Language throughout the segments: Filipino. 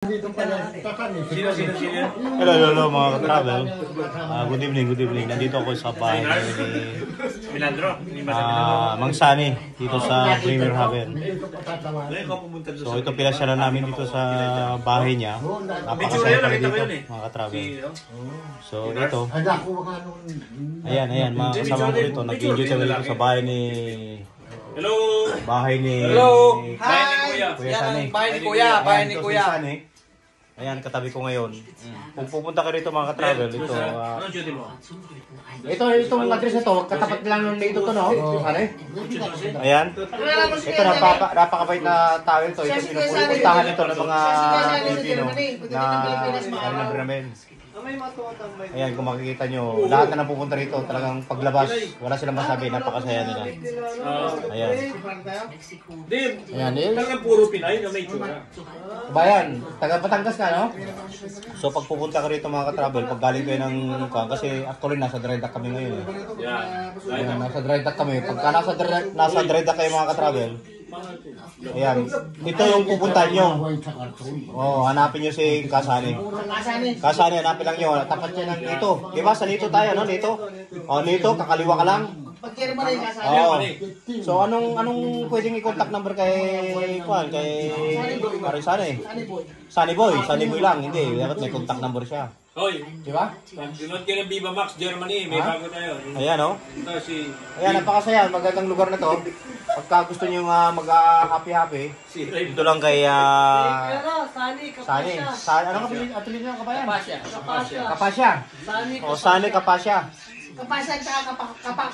Hello mga ka-travel. Good evening. Nandito ako sa bahay ni Mang Sunny dito sa Premier Haven. So ito pinasyalan namin dito sa bahay niya. Napakasaya pa dito mga ka-travel. So ito. Ayan mga kasama ko dito. Nag-enjoy kami dito sa bahay ni... Hello! Bahay ni... Hi! Kuya Sunny. Bahay ni Kuya. Ayan, katabi ko ngayon. Kung pupunta ka rito mga ka-travel, ito... itong address na to, katapat lang ng dito to, no? Ayan. Ito, napakabait na tao ito. Ito, pinupuntahan ito ng mga Pilipino na namin. Ayan, kung makikita nyo, lahat na napupunta rito, talagang paglabas, wala silang masabi, napakasaya nila. Ayan. Ayan, Talagang puro Pinay na may tura. Bayan, taga Batangas ka, no? So pag pupunta ka rito mga ka-travel, pag galing kayo ng kasi actually nasa dry dock kami ngayon. Ayan, nasa dry dock kami. Pagka nasa dry dock kayo mga ka-travel, ayan, ito yung pupuntahan nyo. Oh, hanapin nyo si Kasani. Kasani, hanapin lang nyo. Tapat siya ng Nito. Diba, sa Nito tayo, no? Nito. Oh, Nito, kakaliwa ka lang. Oh. So anong pwedeng i-contact number kay Sunny? Sunny Boy lang, hindi. Dapat may contact number siya. Hoy, di ba? Sunod ka ng Viva Max Germany, may bago tayo. Ayan, oh. Ito si... Ayan, napakasaya. Magandang lugar na to. Pagka gusto nyo mag-happy-happy, dito lang kay... Sunny. Anong atulin nyo, kabayan? Kapasya. O, Sunny Kapasya.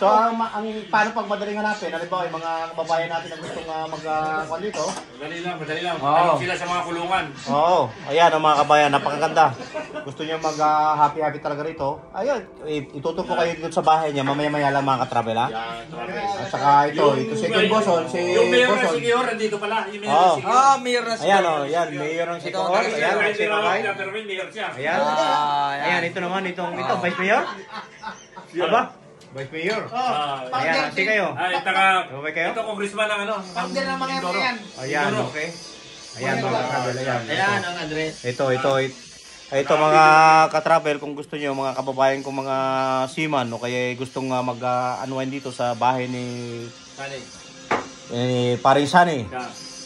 So, paano pag madaling hanapin? Halimbawa, yung mga kababayan natin na gustong mag-kuhan dito? Madali lang. Tanong sila sa mga kulungan. Oo. Ayan, ang mga kabayan, napakaganda. Gusto nyo mag-happy-happy talaga rito? Ayun, itutok ko kayo dito sa bahay niya. Mamaya-maya lang mga ka-travel, ha? At saka ito si King Boson. Yung mayor na si Kior, nandito pala. Yung mayor na si Kior. Mayor na si Ayan, o. Ayan, mayor ng si Kior. Ayan, si Kakay. Ayan. Ayan, ito naman. Ito, Vice Mayor. Aba, Vice Mayor. Ayan, si kayo. Ay, okay kayo? ito congressman ng ano. Pagdil ng mga yan. Ayan, okay. Ayan, mga ka-travel. Ayan ang address. Ito mga ka-travel, kung gusto nyo, mga kababayan kong mga seaman, o kaya gustong mag-unwind dito sa bahay ni Paring Sunny.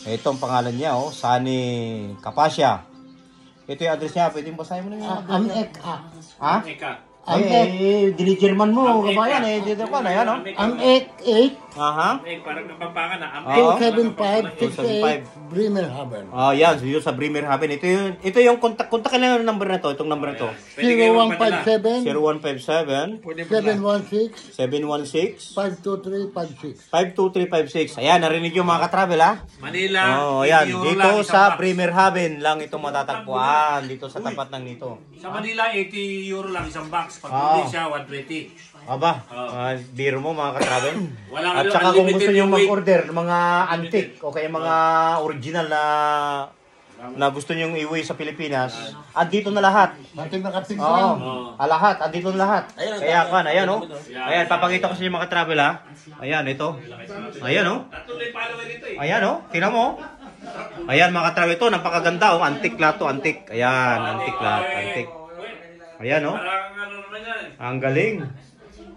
Ito ang pangalan niya, Sunny Kapasya. Ito yung address niya, pwedeng basahin mo na yung Eka. Ay, dili-German mo, kabayan dito ka na yan, no? Ang 88 Parang napampangan na. 275 Bremer Haven. Yan, yun sa Bremer Haven. Ito yung contact ka lang yung number na to, itong number na to. 0157 0157 716 52356. 52356. Ayan, narinig yung mga ka-travel, ha? Manila. Ayan, dito sa Bremer Haven lang ito matatagpuan, dito sa tapat ng nito. Sa Manila, 80 euro lang isang box. Pag hindi siya, 120. Aba, beer mo mga ka-travel. Wala At saka kung gusto nyo mag-order ng mga antique o kaya mga original na gusto nyo iuwi sa Pilipinas, andito na lahat. Lahat, andito na lahat. Kaya ayan, oh. Ayan, papakita ko sa inyo mga ka-travel, ha. Ayan, ito. Ayan, oh. Ayan, oh. Tingnan mo. Ayan mga ka-travel, ito napakaganda, oh. Antique lahat to, antique. Ayan, antique lahat, antique. Ayan, oh. Ang galing.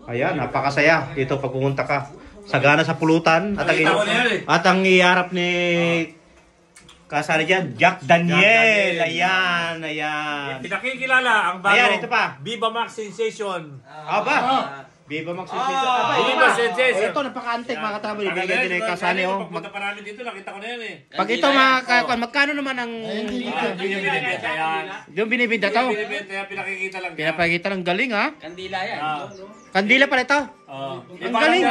Ayan, napakasaya dito pag pumunta ka. Sagana sa pulutan at ang iharap ni kasali dyan, Jack Daniel. Ayan. Pinakikilala ang bago. Ayan, ito pa. Viva Max Sensation. Viva Max Viva Sensation. Ito, napaka-antique mga ka-travel. Ibigay din kay Kasani, oh. Pagpunta pa namin dito, nakita ko na yan eh. Pag ito magkano naman ang yung binibinta to? Pinakikita lang. Pinapakita ng galing, ha? Kandila yan. Kandila pala ito. Ang galing.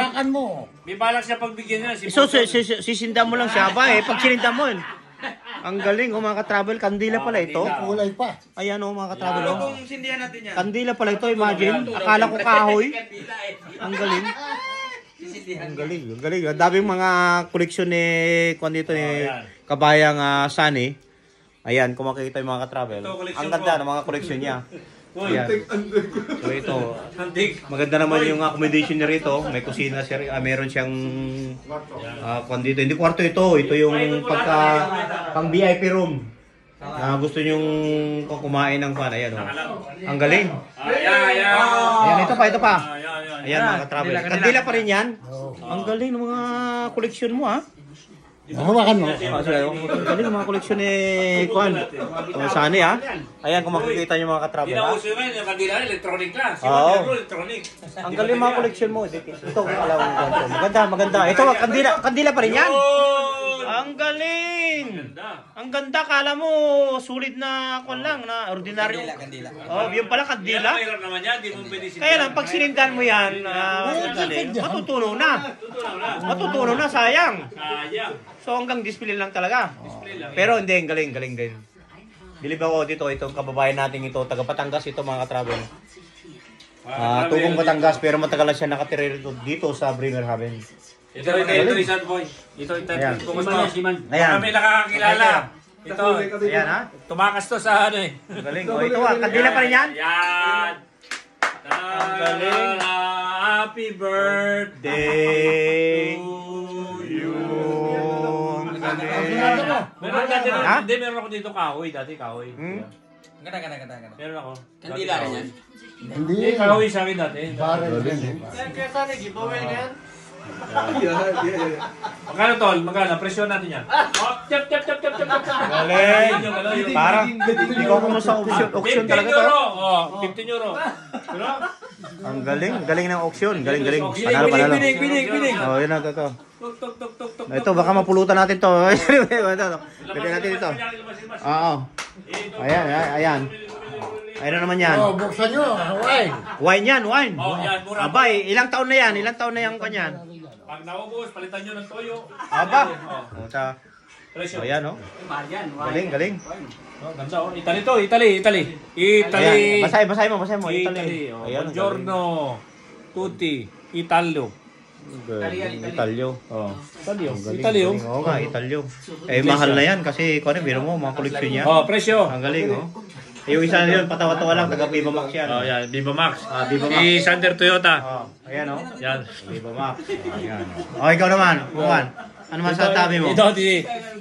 May balak siya pagbigyan niya. So, sisinda mo lang siya ba eh? Pag sininda mo, ang galing, mga ka-travel. Kandila pala ito. Kulay pa. Ayan, mga ka-travel. Kung sindihan natin yan. Kandila pala ito, imagine. Akala ko kahoy. Ang galing. Ang galing. Ang daming mga koleksyon ni kabayang Sunny. Ayan, kung makikita yung mga ka-travel. Ang ganda ng mga koleksyon niya. Ayan. So ito, maganda naman yung accommodation niya rito. May kusina siya, meron siyang kung dito. Hindi kwarto ito. Ito yung pang VIP room. na gusto nyong kumain ng pan, ayan oh. Ang galing. Ayan. Ayan, ito pa. Ayan. Ayan mga ka-travel. Kandila pa rin yan. Ang galing ng mga koleksyon mo ha. Hawakan mo. Ang galing ng mga koleksyon ni Kuan. Sani ha. Ayan kung makikita nyo mga ka-travel ha. Uso yun, yung kandila, electronic lang. Oo. Electronic. Ang galing mga koleksyon mo. Ito alam mo. Maganda. Ito kandila pa rin yan. Ang galing! Ang ganda, kala mo sulit na kon lang na ordinaryo. Kandila. Oh, yung pala kandila. Mahirap naman yan, di mo pwede sinila. Kaya lang pag sinindan mo yan, matutunaw na, sayang. Sayang. So hanggang display lang talaga. Pero hindi, galing din. Bilib ako dito, itong kababayan natin ito, taga Batangas ito mga ka-travel. Tugong Batangas, pero matagal na siya nakatira dito sa Bremerhaven. Ito, isang boy. Ito, Ayan. focus mo. Ayan. Kami nakakakilala. Ito, Ayan ha. tumakas to sa ano eh. Galing. O ito kandila pa rin yan? Yan. Ang galing. Happy Day birthday to you. Ang galing. Meron dati Ha? hindi, meron ako dito kahoy. Dati kahoy. Ganda. Meron ako. Kandila rin yan. Hindi. Hindi, kahoy sa akin dati. Barrel din eh. Magkano tol? Magkano? Presyon natin yan. Oh, chop. Galing. Parang ikaw kung sa auction 15 talaga to. euro. Oh, 15 euro. Pero, Ang galing ng auction. Galing. Panalo. Binig. Oh, yun na to. tuk. Ito baka mapulutan natin to. Lagyan natin dito. Oo. Ayan. Ayun na naman yan. Oh, buksan nyo. Wine. Wine yan. Oh, yan, mura. Abay, ilang taon na yan? Ilang taon na yung kanyan? Pag naubos, palitan nyo ng toyo. Aba. Oh, Sa presyo. ayan oh. Galing. Oh, ganda oh. Italy. Ayan. Basahin mo. Italy. Oh, Ayan. buongiorno. Tutti. Italyo. Italyo. Oh. Italyo. Oo nga, Italyo. Mahal na yan kasi kung ano, biro mo, mga koleksyon niya. Oh, presyo. Ang galing oh. Yung isa na yun, patawa-tawa lang, taga Viva Max yan. Oh, yan. Viva Max. Viva Max. Si Sander Toyota. Ayan oh. Yan. Viva Max. Ayan. Ikaw naman, Bukan. Ano masasabi mo? Ito,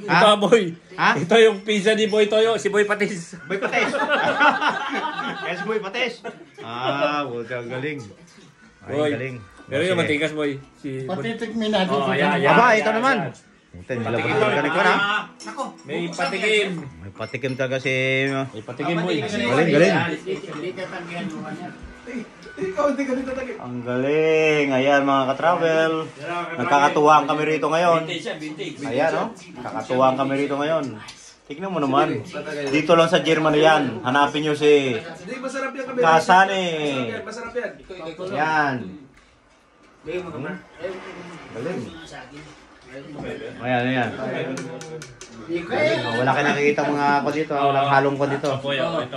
Ha? boy. Ha? Ito yung pizza ni Boy Toyo, si Boy Patis. Boy Pates. Yes, Boy Pates. Ang galing. Boy. Galing. Pero yung matigas, Boy. Si Patitikmin natin. Oh, ayan. Aba, ito naman. Nilabas ko galing ko na. May patikim. May patikim talaga si... May patikim, Boy. Galing. Ang galing. Ayan mga ka-travel. Nagkakatuwaan kami rito ngayon. Ayan oh. Kakatuwaan kami rito ngayon. Tignan mo naman. Dito lang sa Germany yan. Hanapin nyo si Kasane. Yan. Galing. Ayan. Wala kayo nakikita mga ako dito. Walang halong ko dito. Ito.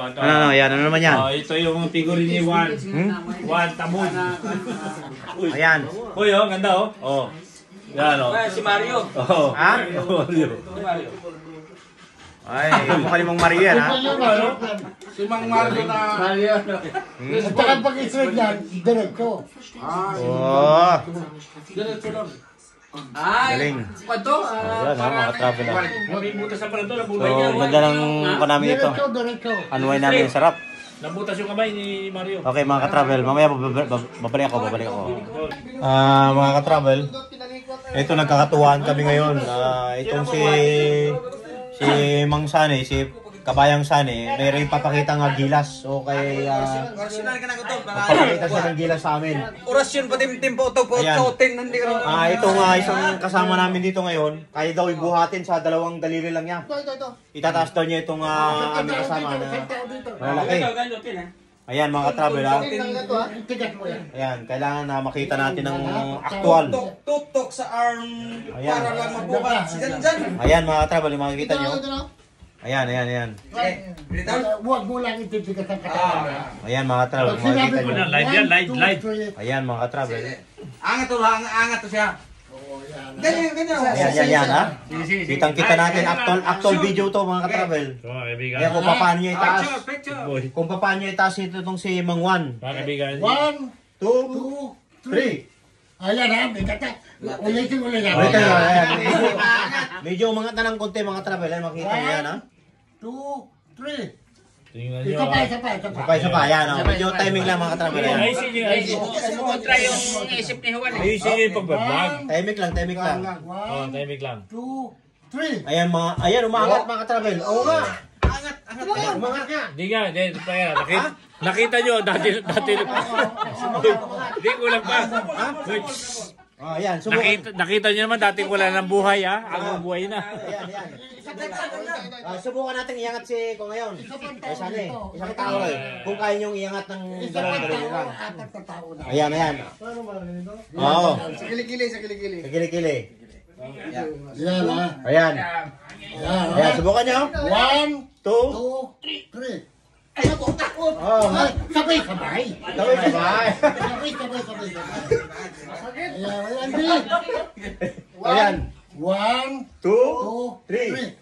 Yan. Ano naman yan? Ito yung figurine ni Juan. Juan Tamud. Ayan. Uy, oh, ganda oh. Oh. Yan oh. Si Mario. Oh. Ha? Mario. Ay, mukha ni Mang Mario yan ha? Si Mang Mario na... At saka pag-isrig niyan, diretso. Oo. Ay, Galing. Pato. Ayan ha, mga travel ha. May butas sa pala ito. So, Nabutas niya. ganda ng namin ito. Diretso. Unwind namin, sarap. Nabutas yung kamay ni Mario. Okay mga ka-travel, mamaya babalik ako. Mga ka-travel, ito nagkakatuwaan kami ngayon. Itong si Mang Sane, si Kabayang Sane, mayroong papakita nga gilas. Okay, Orasyonan ka na ito. papakita siya ng gilas sa amin. Orasyon pa timpo ito po. Ayan. Ito, hindi ka rin. Ito nga isang kasama namin dito ngayon, kaya daw ibuhatin sa dalawang daliri lang niya. Ito. Itataas daw niya itong aming kasama na malaki. Ayan mga ka-travel ha. Tigas mo yan. Ayan, kailangan na makita natin ng aktual. Tutok sa arm Ayan. para lang mabuhat. Dyan. Ayan mga ka-travel, yung makikita nyo. Ayan. Huwag mo lang itipigas ang katawan. Ayan mga ka-travel, makikita nyo. Live yan, live. Ayan mga ka-travel. Angat to siya. Ganyan. Ayan ha. Kitang-kita natin, actual video to mga ka-travel. So mga kaibigan. Kaya kung paano nyo itaas. Boy. Kung paano nyo itaas itong si Mang Juan. Mga kaibigan. 1, 2, 3. Ayan ha, may kata. Ulitin Ayan. Medyo umangat na ng konti mga travel. Ayan, makikita nyo yan ha. 2, 2, 3. Tingnan nyo. Isa pa, ah. isa pa, isa pa. Isa pa, yan. Oh. Medyo timing lang mga katravel. Yan. Ayusin nyo, ayusin. Kontra yung isip ni Juan. Ayusin nyo yung pag-vlog. Timing lang, timing lang. Oh, timing lang. 2, 3. Ayan, ayan, umangat mga katravel. Oo nga. Umangat nga. Hindi nga, hindi pa yan. Nakita nyo, dati. Hindi, kulang pa. Uy, Oh, ayan, subukan. nakita nyo naman, dati wala ng buhay ha. Ang buhay na. Ayan, ayan. Subukan natin iangat si ko ngayon. Ay, sana eh. Isang tao eh. Kung kaya niyong iangat ng Isa pa dalawa lang. tao, apat na tao na. Ayan, ayan. Oo. Sa kilikili, sa kilikili. Kagili-kili. Yan ha. Ayan. Yan Ayan, ha. subukan niyo. 1, 2. 2, 3. Ay, ako, takot. Oh, Ay, sabay, sabay. sabay, sabay. Sabay. Ayan, ayan, Ayan. 1, 2. 2, 3.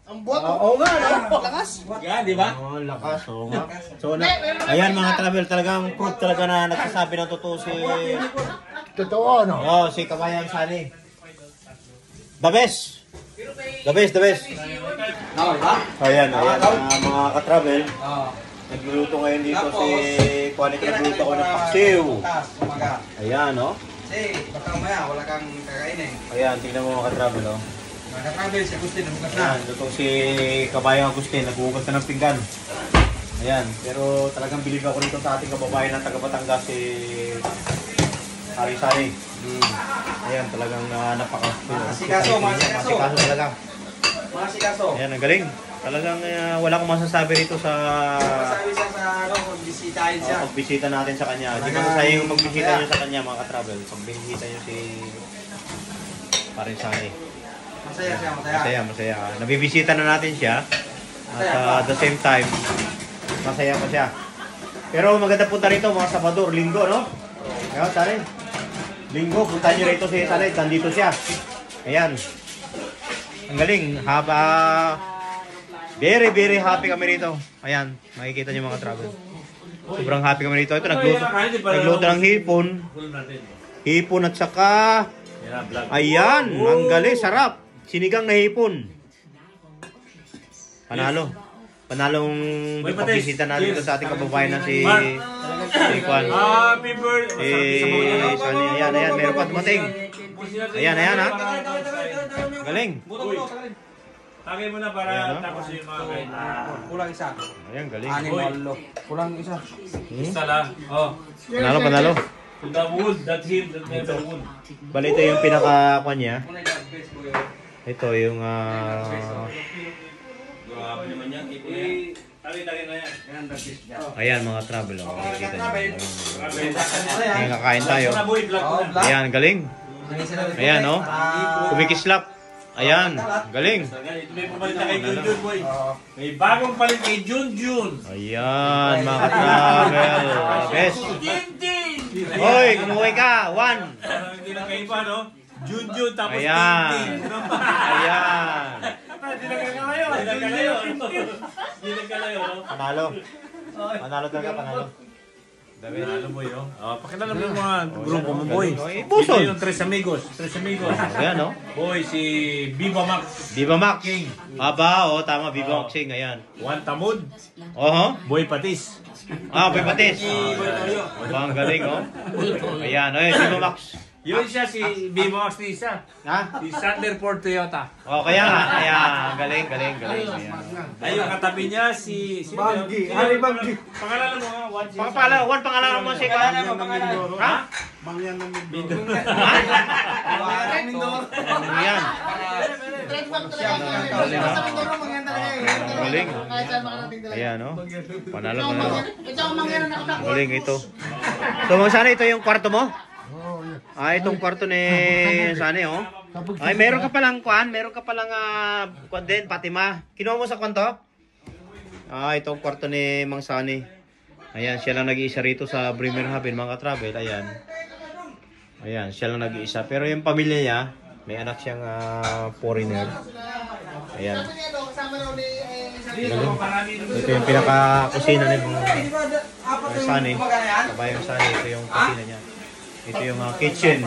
Ang buhat. Oo nga, no? Lakas. Yan, di ba? Oh, lakas, oo nga. So, ayan mga travel, talagang proof talaga na nagsasabi ng totoo si... Totoo, no? Oh, si Kabayang Sani. The best. The best, the best. Tawal ba? Ayan, mga katravel. Oo. Nagluluto ngayon dito si Juanic, nagluto ako ng paksiw. Bukas, umaga. Ayan, no? Kasi, baka mamaya, wala kang kakainin. Ayan, tingnan mo mga katravel, oh. Nakatravel si Agustin, bukas na. Ayan, luto si Kabayang Agustin, naghuhugas na ng pinggan. Ayan, pero talagang bilib ako rito sa ating kababayan ng taga Batangas, si Hari Sani. Ayan, talagang Masikaso, masikaso. Masikaso talaga. Mga sikaso. Ayan, ang galing. Talagang wala akong masasabi rito sa Masabi siya sa ano, kung bisitahin siya. pagbisita natin sa kanya. Hindi ko masaya yung magbisita nyo sa kanya mga ka-travel. Pagbisita nyo si Parin Sani. Masaya siya, masaya. Masaya, masaya. Nabibisita na natin siya. At the same time, masaya pa siya. Pero maganda punta rito mga Sabado, Linggo, no? Ayan, Sani. Linggo, punta nyo rito si Sani. Nandito siya. Ayan. Ang galing. Very, very happy kami rito. Ayan, makikita nyo mga travel. Sobrang happy kami rito. Ito, nagluto ng hipon. Hipon at saka... Ayan, ang galing, sarap. Sinigang na hipon. Panalo. Panalong pagbisita natin dito sa ating kababayan na si Juan. Happy birthday! Sani, ayan, ayan, meron pa dumating. Ayan, ayan, ha. Galing. Tagay mo na para Ayan, no? tapos yung mga kain. Kulang isa. Ayan, galing. Anim, walo. Kulang isa. Isa lang. Oh. Panalo, panalo. To the wood, that him, that never would. Bali, ito yung pinaka-kwan niya. Muna yung best ko yun. Ito yung Grabe naman yan. Tagay na yan. Yan, the best niya. ayan mga travel. Oh, makikita nyo. Grabe. Ayan, kakain tayo. Ito na boy, vlog mo na. Ayan, galing. Ayan, no? Kumikislap. Ayan, galing. Ito may pumalit na kay Junjun boy. May bagong palit kay Junjun. Ayan, mga travel. Best. Hoy, kumuhay ka. One. Parang hindi na kayo pa, no? Junjun tapos Ayan. Tintin. Ayan. Hindi na kalayo. Hindi na kalayo, no? Panalo. Panalo talaga, panalo. Ano boy, no? Pakilala mo yung mga grupo mo, boy. Buson. Ito yung Tres Amigos. Tres Amigos. Ayan, no? Boy, si Viva Max. Viva Max. Aba, oh, tama. Viva Max King. Ayan. Juan Tamud. Oho. Boy Patis. Ah, Boy Patis. Aba, ang galing, oh. Ayan, oh, Viva Max. Yun siya si Viva Max ni isa. Ha? Si Saddler Ford Toyota. Oh, kaya nga. Ayan, galing, galing, galing. Ayan. Ay, yung katabi niya si... Banggi. Hari Banggi. Pangalan mo nga, Juan. Pangalan mo si Kwan? Ha? Mangyan ng mundo. Mindoro. Ano yan? Galing. Ayan, no? Panalo, panalo. Galing ito. So, mga sana ito yung kwarto mo? Itong kwarto ni Sani, oh. Ay, meron ka palang kwan din, Fatima. Kinuha mo sa kwan to? Itong kwarto ni Mang Sani. Ayan, siya lang nag-iisa rito sa Bremerhaven, mga travel. Ayan. Ayan, siya lang nag-iisa. Pero yung pamilya niya, may anak siyang foreigner. Ayan. Ito yung pinaka-kusina ni Sani. Kabayang Sani, ito yung kusina niya. Ito yung kitchen.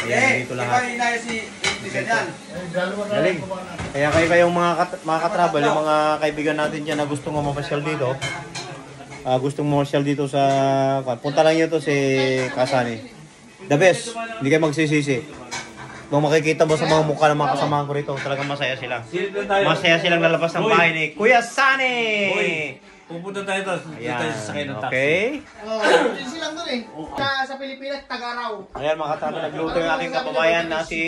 Ayan, dito lahat. Ikaw inaya si Galing. Kaya kayong mga ka-travel, yung mga kaibigan natin dyan na gustong mamasyal dito, gustong mamasyal dito sa... Punta lang nyo to si Kasani. The best. Hindi kayo magsisisi. Kung makikita mo sa mga mukha ng mga kasamahan ko rito, talagang masaya sila. Masaya silang lalabas ng bahay ni Kuya Sani! Pupunta tayo to. Ayan, Tayo sasakay ng taxi. okay. Easy lang doon eh. Sa Pilipinas, Tagaraw. Ayan mga katrabaho, nagluto yung aking kababayan na si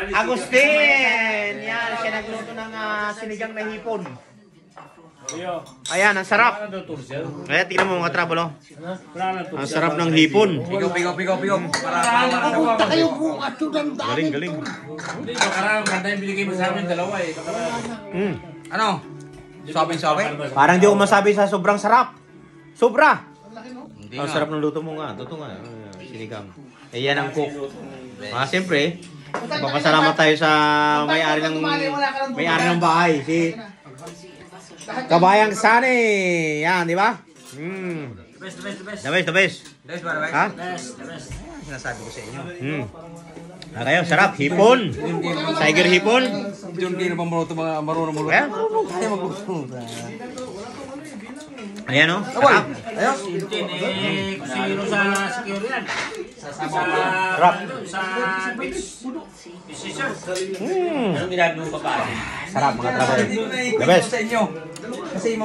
Agustin! Yan, siya nagluto ng sinigang na hipon. Ayan, ang sarap. Kaya tingnan mo mga katrabaho, ang sarap ng hipon. Pigaw. Para Punta kayo bukas doon ang dami. Galing, galing. Hindi, bakarang kanta yung binigay mo sa amin, dalawa eh. Ano? Sabi? Parang di ko masabi sa sobrang sarap. Sobra! Hindi Ang sarap ng luto mo nga. Totoo nga. Sinigang. Eh, yan ang cook. Siyempre, papasalamat tayo sa may-ari ng bahay. Si Kabayang Sani. Yan, di ba? The best. Ha? Sinasabi ko sa inyo. Kayo, sarap. Hipon. Tiger hipon. John Kino pa marunong mo. Ayan. Tayo magluto. Ayan o. Sarap. Ayos. Kusino sa security yan. Sarap. Sa beach. Decision. Anong ginagawa mo pa? Sarap mga trabaho. The best. Sa inyo. Kasi